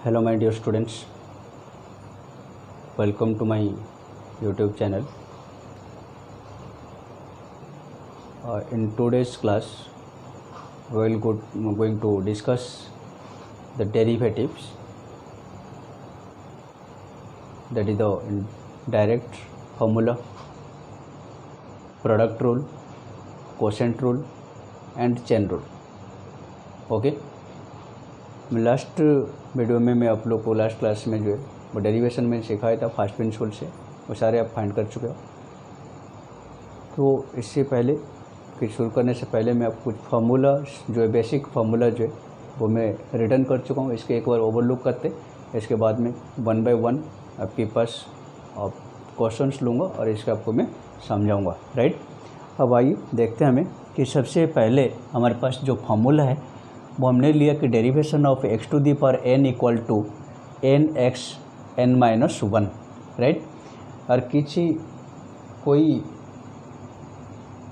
Hello my dear students, welcome to my YouTube channel. In today's class we will going to discuss the derivatives, that is the direct formula, product rule, quotient rule and chain rule. Okay last video में मैं आप लोग को last class में जो है वो derivation में सिखाया था फर्स्ट प्रिंसिपल से, वो सारे आप फाइंड कर चुके हो। तो इससे पहले फिर शुरू करने से पहले मैं आपको कुछ फार्मूला जो है बेसिक फार्मूला जो है वो मैं रिटर्न कर चुका हूँ। इसके एक बार ओवरलुक करते, इसके बाद में 1 बाय 1 आपके पास क्वेश्चंस लूँगा और इसका आपको मैं समझाऊँगा, राइट। अब आइए देखते हैं हमें कि सबसे पहले हमारे पास जो फार्मूला है वो हमने लिया कि derivation of x to the power n equal to n x n minus 1, right. और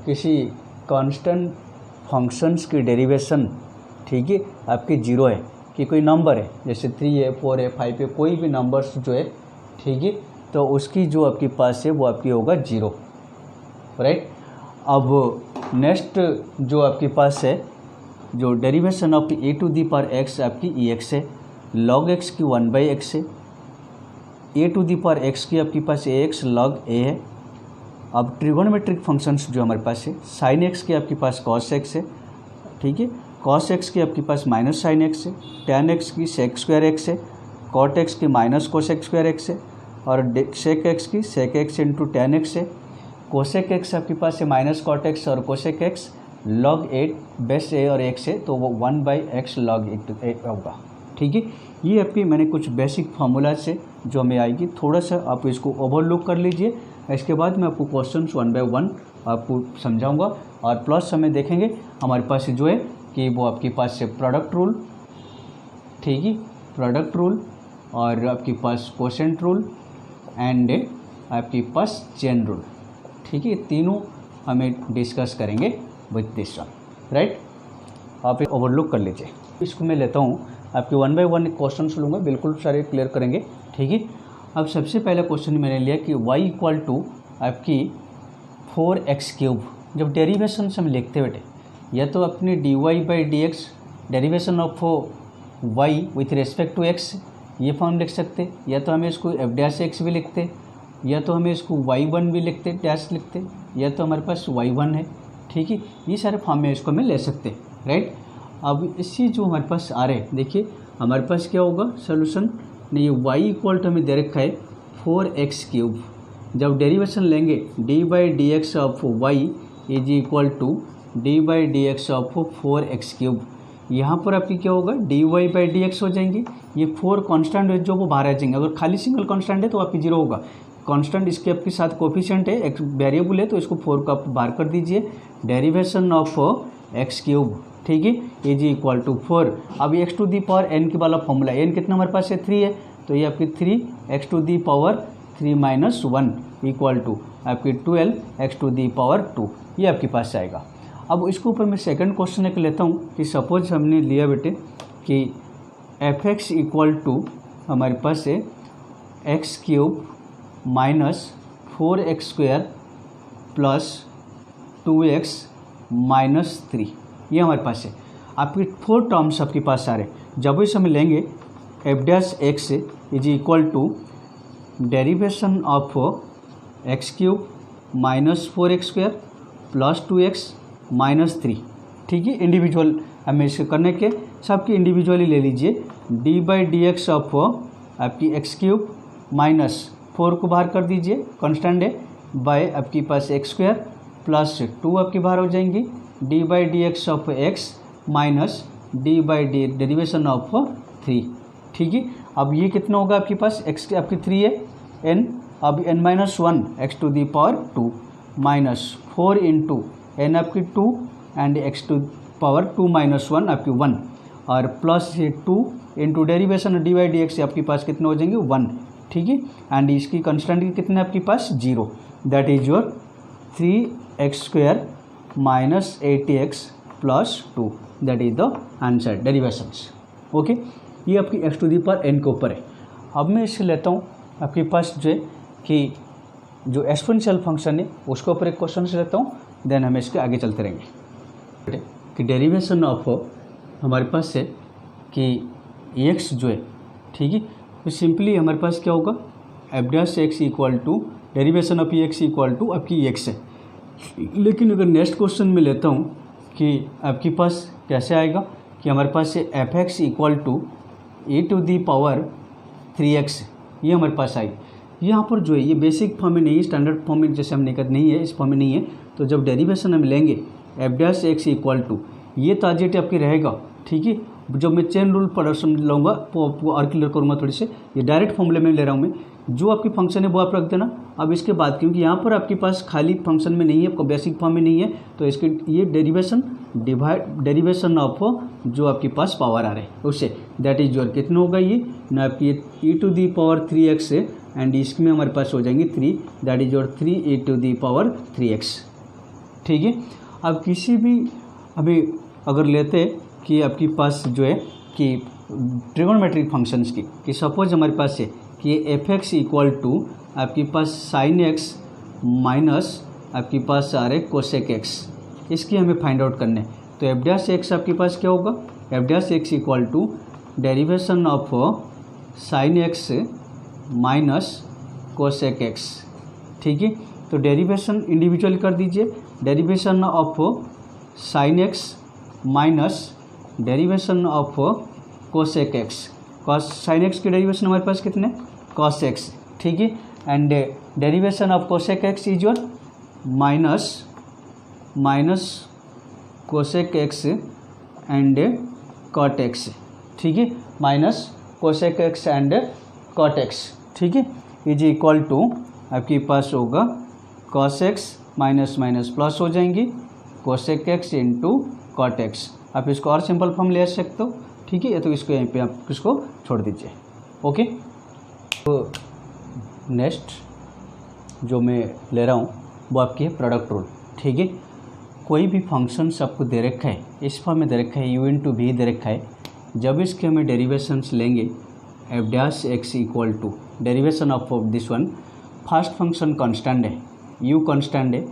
किसी कांस्टेंट फंक्शंस की डेरिवेशन, ठीक है, आपकी जीरो है कि कोई नंबर है जैसे 3 है 4 है 5 है, कोई भी नंबर्स जो है, ठीक है, तो उसकी जो आपके पास है वो आपकी होगा जीरो, राइट। अब नेक्स्ट जो आपके पास है जो derivation of a to the power x आपकी ई एक्स है, लॉग एक्स की 1 बाई एक्स है, a to the power x की आपके पास ए एक्स लॉग ए है। अब ट्रिगोनोमेट्रिक फंक्शंस जो हमारे पास है, साइन एक्स की आपके पास कॉस एक्स है, ठीक है, कॉस एक्स की आपके पास माइनस साइन एक्स है, टैन एक्स की सेक स्क्वायर एक्स है, कॉट एक्स की माइनस कोसेक स्क्वायर एक्स है और सेक एक्स की sec x into tan x है। कोसेक एक्स आपके पास है माइनस कॉट एक्स और cosec x log 8 base a और एक्स है, तो वो 1 बाई एक्स लॉग 8 होगा, ठीक है। ये आपके मैंने कुछ बेसिक फार्मूला से जो हमें आएगी, थोड़ा सा आप इसको ओवरलुक कर लीजिए। इसके बाद मैं आपको क्वेश्चंस 1 बाय 1 आपको समझाऊंगा और प्लस हमें देखेंगे हमारे पास जो है कि वो आपके पास है प्रोडक्ट रूल, ठीक है, प्रोडक्ट रूल और आपके पास क्वोशेंट रूल एंड आपके पास चेन रूल, ठीक है। तीनों हमें डिस्कस करेंगे विथ दिस वन, राइट। आप एक ओवरलुक कर लीजिए। इसको मैं लेता हूँ, आपके 1 बाय 1 क्वेश्चन लूँगा, बिल्कुल सारे क्लियर करेंगे, ठीक है। अब सबसे पहला क्वेश्चन मैंने लिया कि y इक्वल टू आपकी 4x क्यूब। जब डेरिवेशन से हम लिखते बेटे, या तो अपनी dy by d x derivation of y with respect to x ये फॉर्म लिख सकते, या तो हमें इसको f डैश x भी लिखते, या तो हमें इसको y1 भी लिखते डैश लिखते, या तो हमारे पास y1 है, ठीक है। ये सारे फॉर्म में इसको हमें ले सकते, राइट। अब इसी जो हमारे पास आ रहे, देखिए हमारे पास क्या होगा सोल्यूशन, नहीं y इक्वल टू हमें दे रखा है 4x क्यूब। जब डेरिवेशन लेंगे d by d x of y is equal to d by d x of 4x cube. यहाँ पर आपकी क्या होगा, d y by d x हो जाएंगे, ये 4 कांस्टेंट है जो वो बाहर आ जाएंगे। अगर खाली सिंगल कांस्टेंट है तो आपकी जीरो होगा, कांस्टेंट इसके आपके साथ कोफिशिएंट है, एक वेरिएबल है तो इसको 4 का आप बाहर कर दीजिए। डेरिवेशन ऑफ x क्यूब, ठीक है, इज इक्वल टू 4। अब x to the power n के वाला फॉर्मूला, n कितना हमारे पास है 3 है, तो ये आपकी 3x to the power 3 minus 1 equal to आपकी 12x टू दी पावर 2, ये आपके पास आएगा। अब इसके ऊपर मैं सेकंड क्वेश्चन एक लेता हूँ कि सपोज हमने लिया बेटे कि fx इक्वल टू हमारे पास है x cube minus 4x square plus 2x minus 3, ये हमारे पास है। आपके 4 टर्म्स आपके पास आ रहे, जब इसे हम लेंगे f dash x is equal to derivation of x cube minus 4x square plus 2x minus 3, ठीक है। इंडिविजुअल हमें इसे करने के सबकी इंडिविजुअली ले लीजिए, D by d x of आपकी x क्यूब माइनस 4 को बाहर कर दीजिए, कांस्टेंट है, बाय आपके पास x स्क्वायर प्लस 2 आपकी बाहर हो जाएंगी, D by d x of x minus D by D derivation of 3, ठीक है। अब ये कितना होगा आपके पास, x आपकी 3 है, n अब n minus 1 x to the power 2 minus 4 into n आपकी 2 and x to power 2 minus 1 आपकी 1 और प्लस ये 2 into derivation d by d x आपके पास कितने हो जाएंगे 1, ठीक है। एंड इसकी कंस्टेंट कितने आपके पास 0, that is your 3x square minus 80x plus 2, that is the answer derivations, okay. ये आपकी x to the power n के ऊपर है। अब मैं इसे लेता हूँ आपके पास जो है कि जो एक्सपोनेंशियल फंक्शन है उसके ऊपर एक क्वेश्चन से लेता हूँ, देन हम इसके आगे चलते रहेंगे। कि डेरिवेशन ऑफ हमारे पास है कि एक्स जो है, ठीक है, तो सिंपली हमारे पास क्या होगा, f dash x equal to derivation of x equal to आपकी एक्स है। लेकिन अगर नेक्स्ट क्वेश्चन में लेता हूँ कि आपके पास कैसे आएगा कि हमारे पास है f x equal to a to the power 3x, ये हमारे पास आई। यहाँ पर जो है ये बेसिक फॉर्म में नहीं है, स्टैंडर्ड फॉर्म में जैसे हम निकट नहीं है, इस फॉर्म में नहीं है। तो जब डेरिवेशन हम लेंगे f dash x equal to, ये ताजेट आपकी रहेगा, ठीक है। जब मैं चेन रूल प्रोडक्शन लूँगा और क्लियर करूँगा थोड़ी से, ये डायरेक्ट फॉर्मूले में ले रहा हूँ मैं, जो आपकी फंक्शन है वो आप रख देना। अब इसके बाद क्योंकि यहाँ पर आपके पास खाली फंक्शन में नहीं है, आपको बेसिक फॉर्म में नहीं है, तो इसके ये डेरिवेशन ऑफ जो आपके पास पावर आ रहे हैं उससे, दैट इज योर कितना होगा, ये ना आपकी ई टू दी पावर 3x है, एंड इसमें हमारे पास हो जाएंगे 3, that is your 3 e to the power 3x, ठीक है। अब किसी भी अभी अगर लेते हैं कि आपके पास जो है कि ट्रिगोनोमेट्रिक फंक्शंस की, कि सपोज हमारे पास है कि एफ एक्स इक्वल टू आपके पास साइन एक्स माइनस आपके पास आ रहे कोसेक एक्स, इसकी हमें फाइंड आउट करने। तो एफ डैश एक्स आपके पास क्या होगा, f dash x equal to derivation of sine x minus cosec x, ठीक है। तो डेरिवेशन इंडिविजुअल कर दीजिए, derivation of sine x minus derivation of cosec x, cos sine x की डेरिवेशन हमारे पास कितने, कॉस एक्स, ठीक है। And derivation of cosec x is your minus cosec x and cot x, ठीक है, minus cosec x and cot x, ठीक है, इज इक्वल टू आपके पास होगा cos x minus minus plus हो जाएंगी cosec x into cot x. आप इसको और सिंपल फॉर्म ले सकते हो, ठीक है, या तो इसको यहीं पे आप इसको छोड़ दीजिए, ओके। तो नेक्स्ट जो मैं ले रहा हूँ वो आपकी है प्रोडक्ट रूल, ठीक है। कोई भी फंक्शंस आपको दे रखा है, इस फॉर्म में दे रखा है, u इंटू वी दे रखा है, जब इसके हमें डेरिवेशंस लेंगे f dash x equal to derivation of this one, first function constant है, u कांस्टेंट है,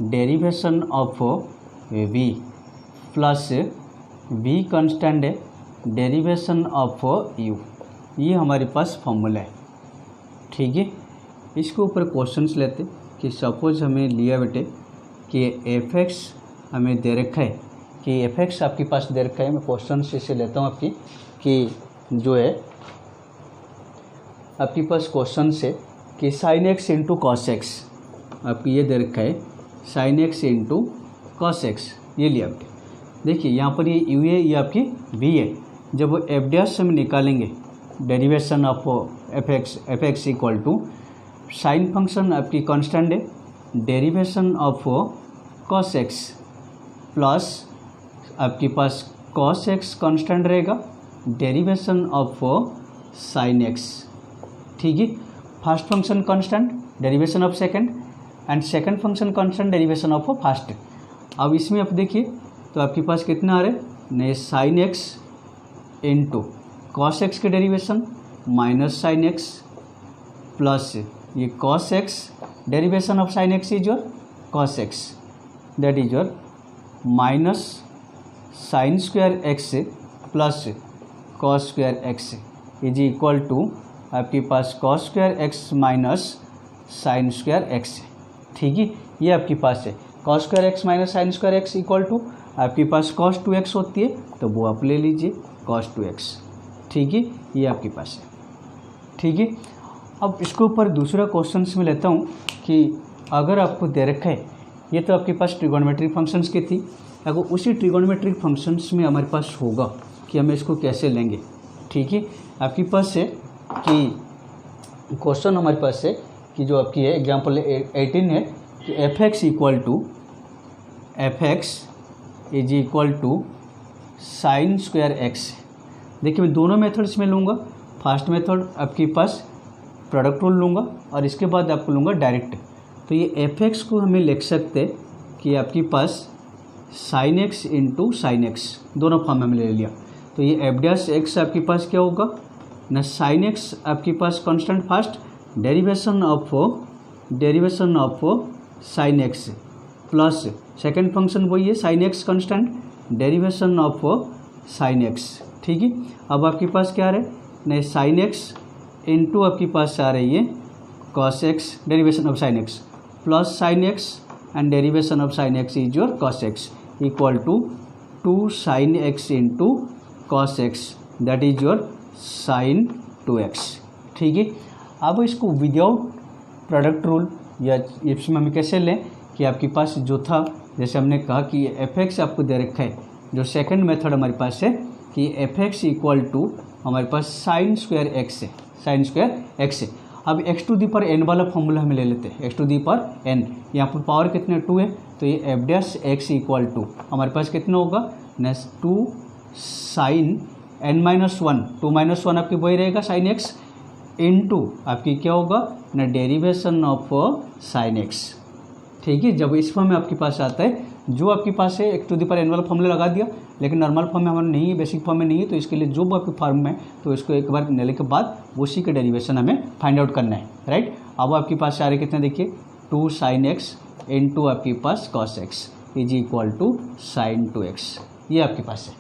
derivation of v plus v constant है, डेरिवेशन ऑफ u, ये हमारे पास फॉर्मूला है, ठीक है। इसके ऊपर क्वेश्चंस लेते कि सपोज हमें लिया बेटे कि एफ एक्स हमें दे रखा है, कि एफ एक्स आपके पास दे रखा है, मैं क्वेश्चन से लेता हूँ आपकी कि जो है आपके पास क्वेश्चन से कि sign x into cos x आपकी ये दे रखा है, sine x into cos x, ये लिया आपके। देखिए यहाँ पर ये यू है, ये आपकी वी है। जब वो एफ डैश हम निकालेंगे derivation of f x equal to sine function आपकी कांस्टेंट है, derivation of cos x plus आपके पास कॉस एक्स कांस्टेंट रहेगा, डेरिवेशन ऑफ साइन एक्स, ठीक है। First function constant, derivation of second, and second function constant, derivation of first. अब इसमें आप देखिए तो आपके पास कितना आ रहा है, नए sine x into cos x के derivation minus sine x plus ये cos x, derivation of sine x is your cos x, that is your minus sine square x plus cos square x is equal to आपके पास cos square x minus sine square x, ठीक है। ये आपके पास है cos square x minus sine square x equal to आपके पास कॉस 2x होती है, तो वो आप ले लीजिए कॉस 2x, ठीक है, ये आपके पास है, ठीक है। अब इसके ऊपर दूसरा क्वेश्चन में लेता हूँ कि अगर आपको दे रखा है, ये तो आपके पास ट्रिगोनोमेट्रिक फंक्शंस की थी, अगर उसी ट्रिगोनोमेट्रिक फंक्शंस में हमारे पास होगा कि हम इसको कैसे लेंगे, ठीक है। आपके पास है कि क्वेश्चन हमारे पास है कि जो आपकी है एग्जाम्पल 18 है कि f x equal to f x is equal to sine square x. देखिए मैं दोनों मेथड्स में लूँगा, फर्स्ट मेथड आपके पास प्रोडक्ट रूल लूँगा और इसके बाद आपको लूँगा डायरेक्ट। तो ये एफ एक्स को हमें लिख सकते कि आपके पास sine x into sine x, दोनों फॉर्म में ले लिया। तो ये एफ डैश एक्स आपके पास क्या होगा ना, साइन एक्स आपके पास constant first, derivation of sine x plus second function वही है sine x constant, derivation of sine x. ठीक है, अब आपके पास क्या आ रहा है नहीं, साइन एक्स इंटू आपके पास आ रही है cos x, derivation of sine x plus sine x and derivation of sine x is your cos x equal to 2 sine x into cos x, that is your sine 2x। ठीक है, अब इसको without product rule या इसमें हम कैसे लें कि आपके पास जो था, जैसे हमने कहा कि एफ एक्स आपको दे रखा है, जो सेकंड मेथड हमारे पास है कि एफ एक्स इक्वल टू हमारे पास साइन स्क्वायर एक्स है, साइन स्क्वायर एक्स है। अब एक्स टू दी पर एन वाला फॉर्मूला हमें ले लेते हैं, एक्स टू दी पर एन, यहाँ पर पावर कितने 2 है, तो ये f dash x equal to हमारे पास कितना होगा न 2 साइन n माइनस 1, 2 माइनस 1 आपकी वही रहेगा साइन एक्स इंटू आपकी क्या होगा ना, डेरिवेशन ऑफ साइन एक्स। ठीक है, जब इस फॉर्म में आपके पास आता है, जो आपके पास है एक्स टू दी पर एन वाला फॉर्मूला लगा दिया, लेकिन नॉर्मल फॉर्म में हमारा नहीं है, बेसिक फॉर्म में नहीं है, तो इसके लिए जो आपके फॉर्म में, तो इसको एक बार लेने के बाद उसी का डेरिवेशन हमें फाइंड आउट करना है, राइट। अब आपके पास आ रहे कितने, देखिए 2 साइन एक्स इंटू आपके पास cos x is equal to sine 2x, ये आपके पास है।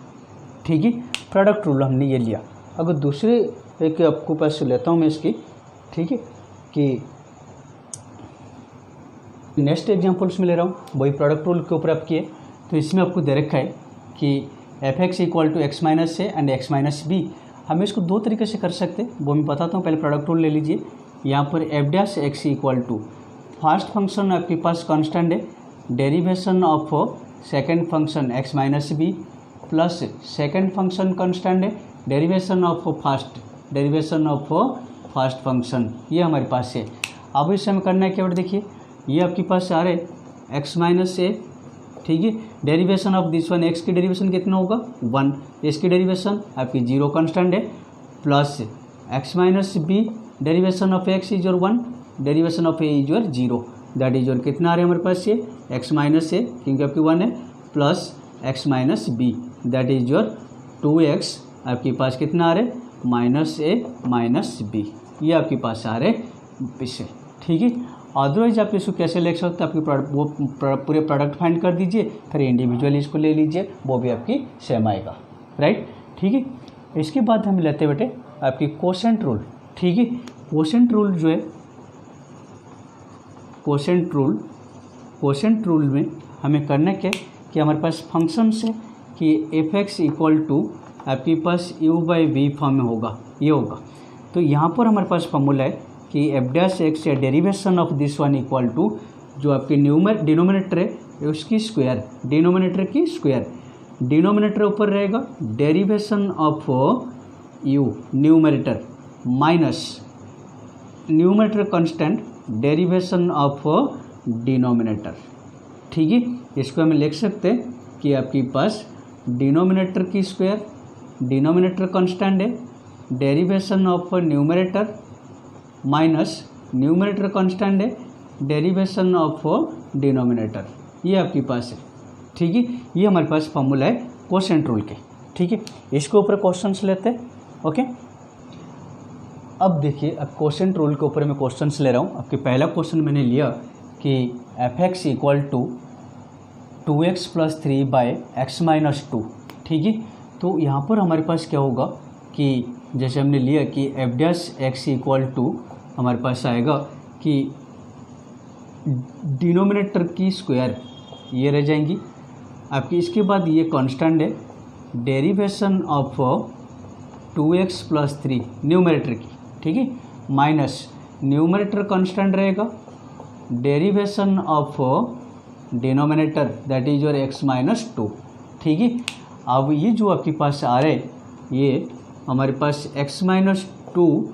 ठीक है, प्रोडक्ट रूल हमने ये लिया। अगर दूसरे एक आपको पास लेता हूँ मैं इसकी, ठीक है, कि नेक्स्ट एग्जांपल्स में ले रहा हूँ, वही प्रोडक्ट रूल के ऊपर आप किए, तो इसमें आपको दे रखा है कि f x equal to x minus a and x minus b. हम इसको दो तरीके से कर सकते हैं, वो मैं बताता हूँ। पहले प्रोडक्ट रूल ले लीजिए। यहाँ पर f dash x equal to first function आपके पास कांस्टेंट है, derivation of second function x minus b plus second function constant है, डेरिवेशन ऑफ फर्स्ट फंक्शन, ये हमारे पास है। अब इसे हमें करना है क्या, देखिए ये आपके पास आ रहा है एक्स माइनस ए, ठीक है, derivation of this one, x की डेरिवेशन कितना होगा 1, इसकी डेरिवेशन आपकी 0 कांस्टेंट है, plus x minus b, derivation of x is your 1, derivation of a is your 0, that is your कितना आ रहा है हमारे पास ये एक्स माइनस ए क्योंकि आपकी 1 है, plus x minus b that is your 2x, आपके पास कितना आ रहा है माइनस ए माइनस बी, ये आपके पास आ रहे पीछे। ठीक है, अदरवाइज आप इसको कैसे ले सकते हैं, आपकी वो पूरे प्रोडक्ट फाइंड कर दीजिए, फिर इंडिविजुअली इसको ले लीजिए, वो भी आपकी सेम आएगा, राइट। ठीक है, इसके बाद हम लेते बेटे आपकी कोसेंट रूल। ठीक है, कोसेंट रूल जो है, कोसेंट रूल में हमें करना क्या है कि हमारे पास फंक्शन है कि एफ एक्स इक्वल टू आपके पास u बाई वी फॉर्म में होगा, ये होगा। तो यहाँ पर हमारे पास फॉर्मूला है कि एफ डैश एक्स या derivation of this one equal to जो आपकी डिनोमिनेटर है उसकी स्क्वायर, डिनोमिनेटर की स्क्वायर, डिनोमिनेटर ऊपर रहेगा derivation of u numerator minus numerator constant derivation of denominator. ठीक है, इसको हम लिख सकते हैं कि आपके पास डिनोमिनेटर की स्क्वायर, डिनोमिनेटर कांस्टेंट है, derivation of numerator minus numerator constant है, डेरिवेशन ऑफ डिनोमिनेटर, ये आपके पास है। ठीक है, ये हमारे पास फॉर्मूला है कोसेंट रूल के। ठीक है, इसके ऊपर क्वेश्चंस लेते हैं। ओके, अब देखिए, अब कोसेंट रूल के ऊपर मैं क्वेश्चंस ले रहा हूँ। आपके पहला क्वेश्चन मैंने लिया कि f x equal to 2x plus 3 by x minus 2। ठीक है, तो यहाँ पर हमारे पास क्या होगा कि जैसे हमने लिया कि f dash x equal to हमारे पास आएगा कि डिनोमिनेटर की स्क्वायर ये रह जाएंगी आपकी, इसके बाद ये कांस्टेंट है derivation of 2x plus 3 numerator की, ठीक है, माइनस न्यूमरेटर कांस्टेंट रहेगा, derivation of denominator that is your x minus 2। ठीक है, अब ये जो आपके पास आ रहा है ये हमारे पास x minus 2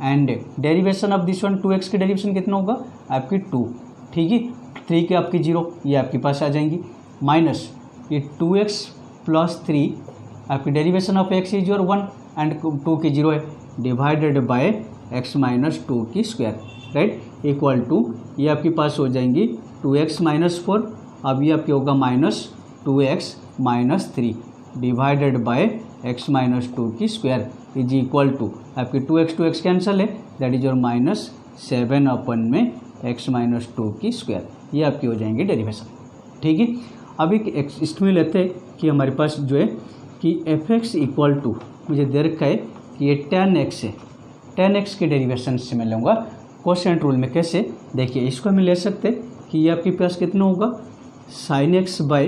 and derivation of this one 2x की डेरिवेशन कितना होगा आपकी 2। ठीक है, 3 के आपकी 0, ये आपके पास आ जाएंगी, माइनस ये 2x प्लस 3 आपकी derivation of x is your 1 and 2 की 0 है, डिवाइडेड बाय x माइनस 2 की स्क्वायर, राइट, इक्वल टू ये आपके पास हो जाएंगी 2x माइनस 4, अब ये आपके होगा minus 2x minus 3 divided by x minus two की स्क्वायर इज इक्वल टू आपकी 2x कैंसिल है, दैट इज योर माइनस 7 अपन में एक्स माइनस टू की स्क्वायर, ये आपकी हो जाएंगी डेरिवेशन। ठीक है, अब एक इसमें लेते हैं कि हमारे पास जो है कि एफ एक्स इक्वल टू मुझे दे रखा है कि ये tan x है, tan x के डेरिवेशन से मैं लूँगा कोसेंट रूल में। कैसे, देखिए इसको हम ले सकते हैं कि ये आपके पास कितना होगा sin x by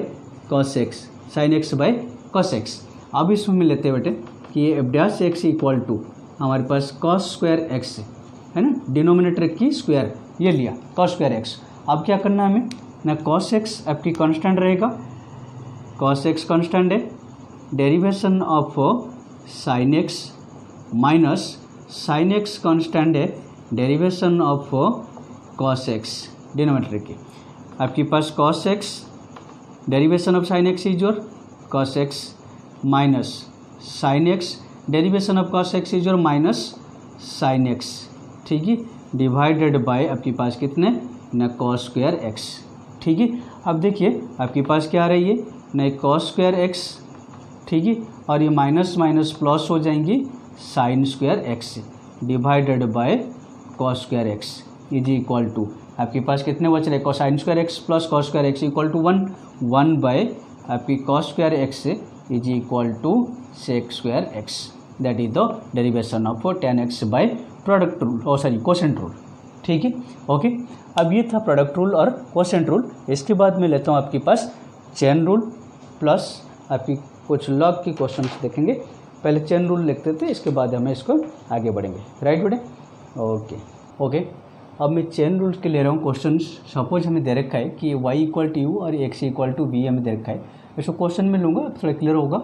cos x, sine x by cos x. अब इसमें हम लेते हैं बेटे कि ये f dash x equal to हमारे पास कॉस स्क्वायर एक्स है ना, डिनोमिनेटर की स्क्वायर ये लिया कॉस स्क्वायर एक्स। अब क्या करना है हमें ना, कॉस एक्स आपकी कांस्टेंट रहेगा, कॉस एक्स कांस्टेंट है, derivation of sine x minus sine x constant है, derivation of cos x denominator की। आपके पास cos x derivation of sine x is your cos x minus sine x derivation of cos x is your minus sine x, ठीक है, divided by आपके पास कितने न कॉस स्क्वायर एक्स। ठीक है, अब देखिए आपके पास क्या आ रही है न कॉस स्क्वायर एक्स, ठीक है, और ये माइनस माइनस प्लस हो जाएंगी sine square x divided by cos square x is equal to आपके पास कितने बच रहे cosine square x plus cos square x equal to 1 by आपकी cos square x is equal to sec square x, that is the derivation of tan x by product rule sorry quotient rule. ठीक है, okay. अब ये था product rule और quotient rule. इसके बाद मैं लेता हूँ आपके पास चेन रूल प्लस आपकी कुछ लॉग की क्वेश्चंस देखेंगे। पहले चेन रूल लिखते थे, इसके बाद हमें इसको आगे बढ़ेंगे, राइट बेटे, ओके। अब मैं चेन रूल के ले रहा हूँ क्वेश्चन। सपोज हमें दे रखा है कि y इक्वल टू यू और x इक्वल टू वी हमें दे रखा है। इसको क्वेश्चन में लूँगा थोड़ा क्लियर होगा।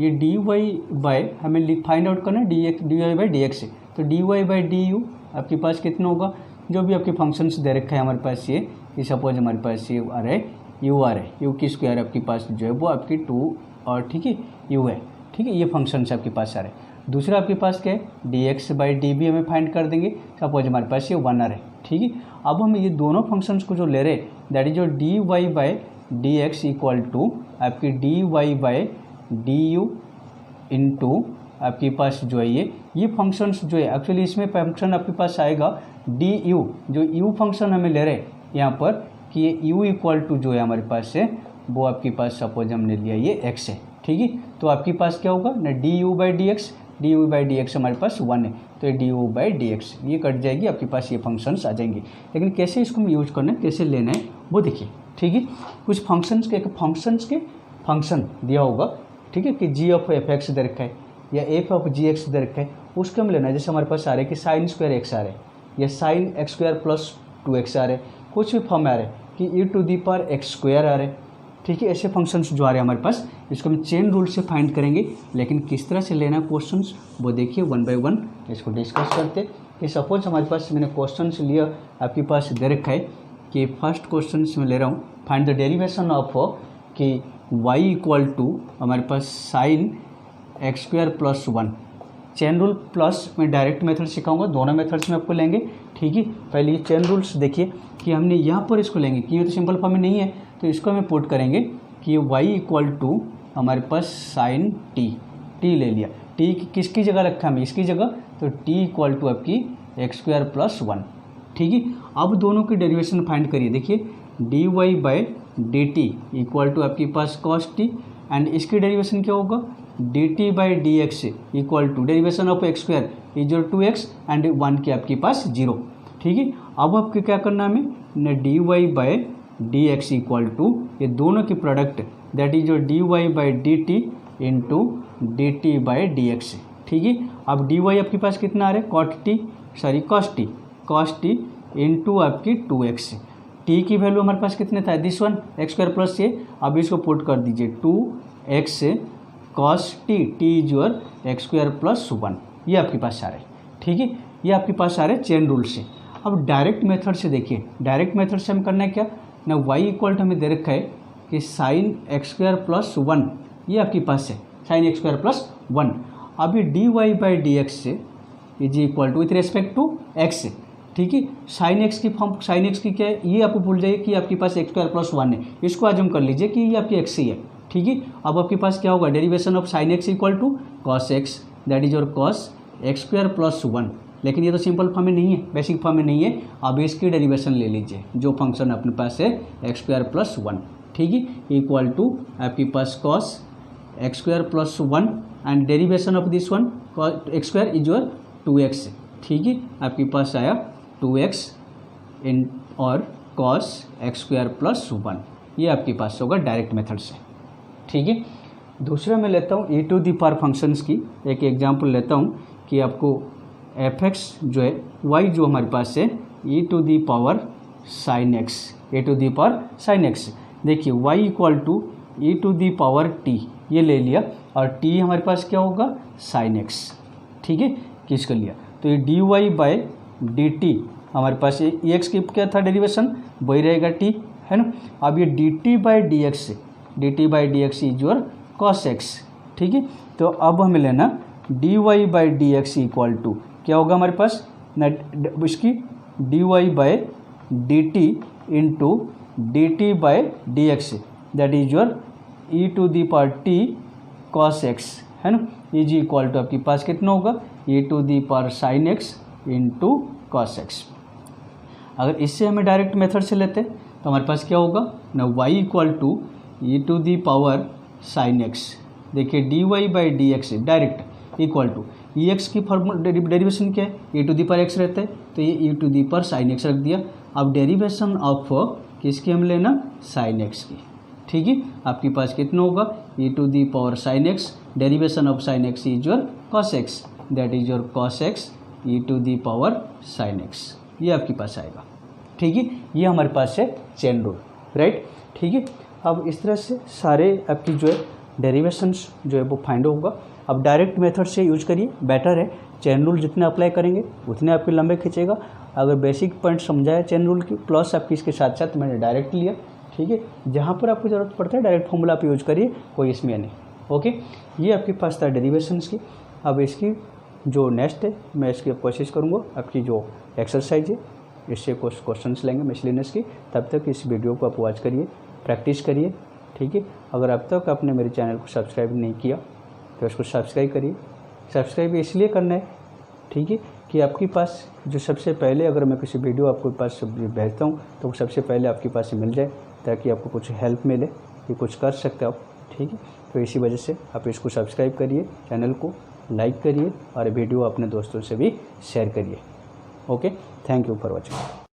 ये डी वाई बाय हमें फाइंड आउट करना है d y by d x से, तो d y by d u आपके पास कितना होगा, जो भी आपके फंक्शंस दे रखा है हमारे पास ये सपोज हमारे पास ये आ रहा है यू की स्क्वायर आपके पास जो है वो आपकी 2 और ठीक है यू है, ठीक है, ये फंक्शन आपके पास आ रहे हैं। दूसरा आपके पास क्या है d x by d b हमें फाइंड कर देंगे, सपोज हमारे पास ये 1 आ रहा है, ठीक है। अब हम ये दोनों फंक्शंस को जो ले रहे हैं दैट इज जो d y by d x equal to आपकी d y by d u into आपके पास जो है ये फंक्शंस जो है एक्चुअली इसमें फंक्शन आपके पास आएगा डी यू, जो यू फंक्शन हमें ले रहे हैं यहाँ पर कि ये यू इक्वल टू जो है हमारे पास है वो आपके पास सपोज हमने लिया ये एक्स है, ठीक है। तो आपके पास क्या होगा ना D you by d x हमारे पास 1 है, तो D you by d x ये कट जाएगी, आपके पास ये फंक्शंस आ जाएंगे। लेकिन कैसे इसको हम यूज करना है, कैसे लेना है वो देखिए, ठीक है। कुछ फंक्शंस के फंक्शन दिया होगा, ठीक है, कि जी ऑफ एफ एक्स दे रखा है या एफ ऑफ जी एक्स दे रखा है, उसको हम लेना है। जैसे हमारे पास आ रहा है कि साइन स्क्वायर एक्स आ रहा है या sine x square plus 2x आ रहे, कुछ भी फॉर्म आ रहे कि e to the power x square आ रहे, ठीक है। ऐसे फंक्शंस जो आ रहे हैं हमारे पास, इसको हम चेन रूल से फाइंड करेंगे। लेकिन किस तरह से लेना क्वेश्चंस वो देखिए 1 बाय 1 इसको डिस्कस करते हैं। कि सपोज हमारे पास मैंने क्वेश्चंस लिया, आपके पास दे रखा है कि फर्स्ट क्वेश्चन में ले रहा हूँ फाइंड द डेरिवेशन ऑफ कि y इक्वल टू हमारे पास sine x square plus 1। Chain rule plus मैं डायरेक्ट मेथड सिखाऊंगा, दोनों मेथड्स में आपको लेंगे, ठीक है। पहले ये चेन रूल्स देखिए कि हमने यहाँ पर इसको लेंगे कि ये तो सिंपल फॉर्म में नहीं है, तो इसको हमें पुट करेंगे कि y इक्वल टू हमारे पास साइन टी ले लिया, टी किसकी जगह रखा हमें इसकी जगह, तो t इक्वल टू आपकी एक्स स्क्वायर प्लस 1, ठीक है। अब दोनों की डेरिवेशन फाइंड करिए, देखिए d y by d t equal to आपके पास कॉस टी, एंड इसकी डेरिवेशन क्या होगा d t by d x equal to derivation of x square is your 2x and 1 के आपके पास 0, ठीक है। अब आपको क्या करना हमें न d y by d x equal to ये दोनों की product that is your d y by d t into d t by d x, ठीक है। अब डी वाई आपके पास कितना आ रहा है कॉस टी इंटू आपकी 2x, टी की वैल्यू हमारे पास कितने था दिस 1 एक्स स्क्वायर प्लस ये, अब इसको पुट कर दीजिए 2x cos T is your x square plus 1, ये आपके पास आ रहा है, ठीक है। ये आपके पास आ रहा है चेन रूल से। अब डायरेक्ट मेथड से देखिए, डायरेक्ट मेथड से हम करना है क्या ना y इक्वल टू हमें दे रखा है कि साइन एक्स स्क्वायर प्लस 1, ये आपके पास है साइन एक्स स्क्वायर प्लस 1। अभी d y by d x से is equal to with respect to x, ठीक है। साइन एक्स की क्या है ये आपको भूल जाइए कि आपके पास एक्स स्क्वायर प्लस 1 है, इसको आज हम कर लीजिए कि ये आपकी एक्स ही है, ठीक है। अब आपके पास क्या होगा, derivation of sine x equal to cos x, that is your cos x square plus 1। लेकिन ये तो सिंपल फॉर्म में नहीं है, बेसिक फॉर्म में नहीं है। अब इसकी डेरिवेशन ले लीजिए, जो फंक्शन अपने पास है एक्स स्क्वायर प्लस 1, ठीक है, इक्वल टू आपके पास cos x square plus 1 and derivation of this one x square is your 2x, ठीक है। आपके पास आया 2x इन और कॉस एक्स स्क्वायर प्लस 1, ये आपके पास होगा डायरेक्ट मेथड से, ठीक है। दूसरा मैं लेता हूँ e to the power functions की एक एग्जांपल लेता हूँ कि आपको fx जो है y जो हमारे पास है e to the power sine x, e to the power sine x, देखिए y equal to e to the power t, ये ले लिया और t हमारे पास क्या होगा साइन एक्स, ठीक है, किसका लिया तो ये dy बाई डी टी हमारे पास ये एक्स की क्या था डेरिवेशन, वही रहेगा t, है ना। अब ये dt by d x, d t by d x is your cos x, ठीक है। तो अब हमें लेना dy by d x equal to क्या होगा हमारे पास इसकी dy by d t into d t by d x, that is your e to the power t cos x, है ना, इज इक्वल टू आपके पास कितना होगा e to the power sine x into cos x. अगर इससे हमें direct method से लेते हैं तो हमारे पास क्या होगा ना y equal to e to the power sine x, देखिए d y by d x direct equal to e x की फॉर्मूला डेरिवेशन क्या है e to the power x रहता है, तो ये e to the power sine x रख दिया। अब डेरिवेशन ऑफ किसकी हम लेना साइन एक्स की, ठीक है। आपके पास कितना होगा e to the power sine x, derivation of sine x is your cos x, that is your cos x e to the power sine x, ये आपके पास आएगा, ठीक है। ये हमारे पास है चेन रूल, राइट, ठीक है। अब इस तरह से सारे आपकी जो है डेरिवेशंस जो है वो फाइंड होगा। अब डायरेक्ट मेथड से यूज करिए, बेटर है। चेन रूल जितने अप्लाई करेंगे उतने आपके लंबे खींचेगा। अगर बेसिक पॉइंट समझाया चेन रूल की प्लस आपकी इसके साथ साथ मैंने डायरेक्ट लिया, ठीक है। जहाँ पर आपको ज़रूरत पड़ता है डायरेक्ट फॉर्मूला आप यूज करिए, कोई इसमें नहीं, ओके। ये आपके पास था डेरिवेशंस की। अब इसकी जो नेक्स्ट है मैं इसकी कोशिश करूँगा आपकी जो एक्सरसाइज है इससे कुछ क्वेश्चंस लेंगे मिसलेनियस की। तब तक इस वीडियो को आप वॉच करिए, प्रैक्टिस करिए, ठीक है। अगर अब तक आपने मेरे चैनल को सब्सक्राइब नहीं किया तो इसको सब्सक्राइब करिए। सब्सक्राइब इसलिए करना है, ठीक है, कि आपके पास जो सबसे पहले अगर मैं किसी वीडियो आपके पास भेजता हूँ तो वो सबसे पहले आपके पास मिल जाए, ताकि आपको कुछ हेल्प मिले कि कुछ कर सकते हो आप, ठीक है। तो इसी वजह से आप इसको सब्सक्राइब करिए, चैनल को लाइक करिए और वीडियो अपने दोस्तों से भी शेयर करिए, okay. Thank you for watching.